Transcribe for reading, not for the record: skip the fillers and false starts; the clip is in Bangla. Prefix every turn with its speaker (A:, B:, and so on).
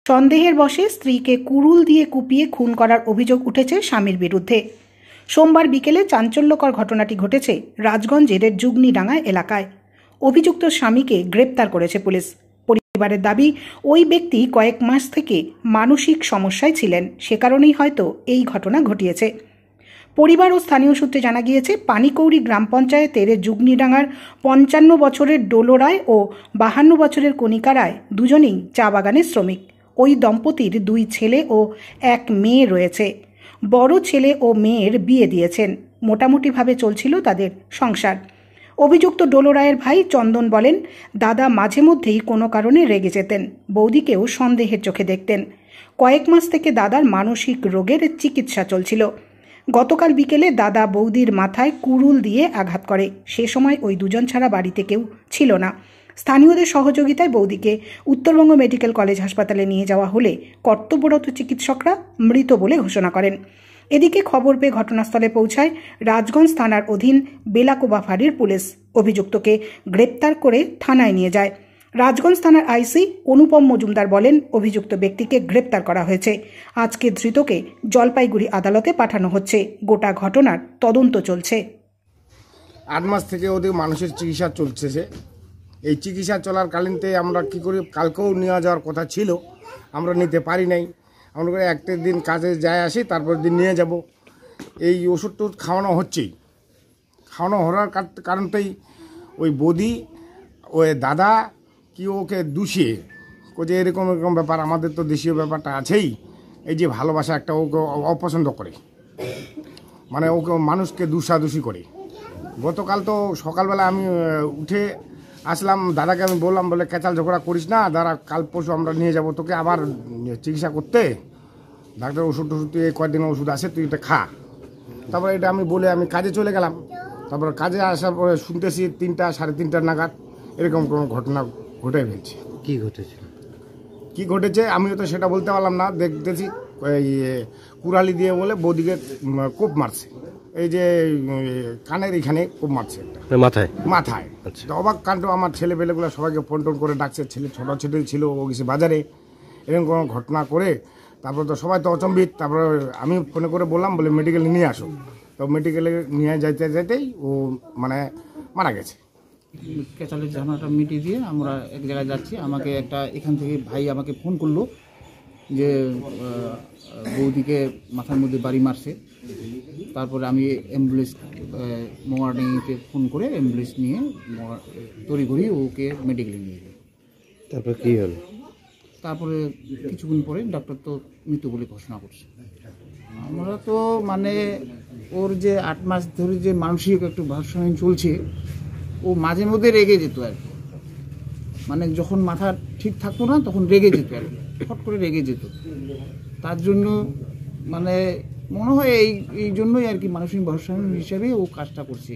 A: সন্দেহের বশে স্ত্রীকে কুড়ুল দিয়ে কুপিয়ে খুন করার অভিযোগ উঠেছে স্বামীর বিরুদ্ধে। সোমবার বিকেলে চাঞ্চল্যকর ঘটনাটি ঘটেছে রাজগঞ্জের যুগনিডাঙ্গা এলাকায়। অভিযুক্ত স্বামীকে গ্রেপ্তার করেছে পুলিশ। পরিবারের দাবি, ওই ব্যক্তি কয়েক মাস থেকে মানসিক সমস্যায় ছিলেন, সে কারণেই হয়তো এই ঘটনা ঘটিয়েছে। পরিবার ও স্থানীয় সূত্রে জানা গিয়েছে, পানিকৌড়ি গ্রাম পঞ্চায়েতের যুগনিডাঙ্গার 55 বছরের ডোলো রায় ও 52 বছরের কণিকা রায় দুজনেই চা বাগানের শ্রমিক। ওই দম্পতির 2 ছেলে ও 1 মেয়ে রয়েছে। বড় ছেলে ও মেয়ের বিয়ে দিয়েছেন। মোটামুটিভাবে চলছিল তাদের সংসার। অভিযুক্ত ডোলো রায়ের ভাই চন্দন বলেন, দাদা মাঝে মধ্যেই কোনো কারণে রেগে যেতেন, বৌদিকেও সন্দেহের চোখে দেখতেন। কয়েক মাস থেকে দাদার মানসিক রোগের চিকিৎসা চলছিল। গতকাল বিকেলে দাদা বৌদির মাথায় কুড়ুল দিয়ে আঘাত করে। সে সময় ওই দুজন ছাড়া বাড়িতে কেউ ছিল না। স্থানীয়দের সহযোগিতায় বৌদিকে উত্তরবঙ্গ মেডিকেল কলেজ হাসপাতালে নিয়ে যাওয়া হলে কর্তব্যরত চিকিৎসকরা মৃত বলে ঘোষণা করেন। এদিকে খবর পেয়ে ঘটনাস্থলে পৌঁছায় রাজগঞ্জ থানার অধীন বেলাকোবা ফাঁড়ির পুলিশ। অভিযুক্তকে গ্রেপ্তার করে থানায় নিয়ে যায়। রাজগঞ্জ থানার আইসি অনুপম মজুমদার বলেন, অভিযুক্ত ব্যক্তিকে গ্রেপ্তার করা হয়েছে। আজকে ধৃতকে জলপাইগুড়ি আদালতে পাঠানো হচ্ছে। গোটা ঘটনার তদন্ত চলছে।
B: 8 মাস থেকে ওদের মানুষের চিকিৎসা চলছে। এই চিকিৎসা চলার কালীনতে আমরা কি করি, কালকেও নিয়ে যাওয়ার কথা ছিল, আমরা নিতে পারি নাই। আমরা করে একটা দিন কাজে যায় আসি, তারপর দিন নিয়ে যাব। এই ওষুধ টুধ খাওয়ানো হচ্ছেই। খাওয়ানো হওয়ার কারণটাই ওই বৌদি ওই দাদা কি ওকে দূষিয়ে যে এরকম এরকম ব্যাপার, আমাদের তো দেশীয় ব্যাপারটা আছেই, এই যে ভালোবাসা একটা ওকে অপছন্দ করে, মানে ওকে মানুষকে দুষাদুষি করে। গতকাল তো সকালবেলা আমি উঠে আসলাম, দাদাকে আমি বললাম, বলে কেচাল ঝগড়া করিস না দাদা, কাল পরশু আমরা নিয়ে যাব তোকে আবার চিকিৎসা করতে, ডাক্তার ওষুধ টষুধ তুই কয়েকদিন ওষুধ আছে তুই এটা খা। তারপরে এটা আমি বলে আমি কাজে চলে গেলাম। তারপর কাজে আসার পরে শুনতেছি 3টা সাড়ে 3টা নাগাদ এরকম কোনো ঘটনা ঘটে ফেলছে। কি ঘটেছে আমিও তো সেটা বলতে পারলাম না। দেখতেছি কুড়ালি দিয়ে বলে বৌদিকে কোপ মারছে, এই যে কানের এখানে কোপ মারছে একটা মাথায়। অবাক কাণ্ড। আমার ছেলে পেলেগুলো সবাইকে ফোন টোন করে ডাকছে, ছেলে ছোট ছেলে ছিল, ও গেছে বাজারে, এরকম কোনো ঘটনা করে। তারপর তো সবাই তো অচম্বিত। তারপরে আমি ফোনে করে বললাম, বলে মেডিকেলে নিয়ে আসো। তো মেডিকেলে নিয়ে যাইতেই ও মানে মারা গেছে।
C: কেচালের ঝামেলাটা মিটিয়ে দিয়ে আমরা এক জায়গায় যাচ্ছি। আমাকে একটা এখান থেকে ভাই আমাকে ফোন করলো যে বৌদিকে মাথার মধ্যে বাড়ি মারছে। তারপরে আমি অ্যাম্বুলেন্স মোয়ারডিংকে ফোন করে অ্যাম্বুলেন্স নিয়ে তড়িঘড়ি ওকে মেডিকেলে নিয়ে যাই।
D: তারপর কী হলো?
C: তারপরে কিছুক্ষণ পরে ডাক্তার তো মৃত্যু বলে ঘোষণা করছে। আমরা তো মানে ওর যে 8 মাস ধরে যে মানসিক একটু ভারসাম্য চলছে, ও মাঝে মধ্যে রেগে যেত আর কি। মানে যখন মাথা ঠিক থাকতো না তখন রেগে যেত আর কি, ফট করে রেগে যেত। তার জন্য মানে মনে হয় এই জন্যই আর কি মানসিক ভারসাম্য হিসাবে ও কাজটা করছে।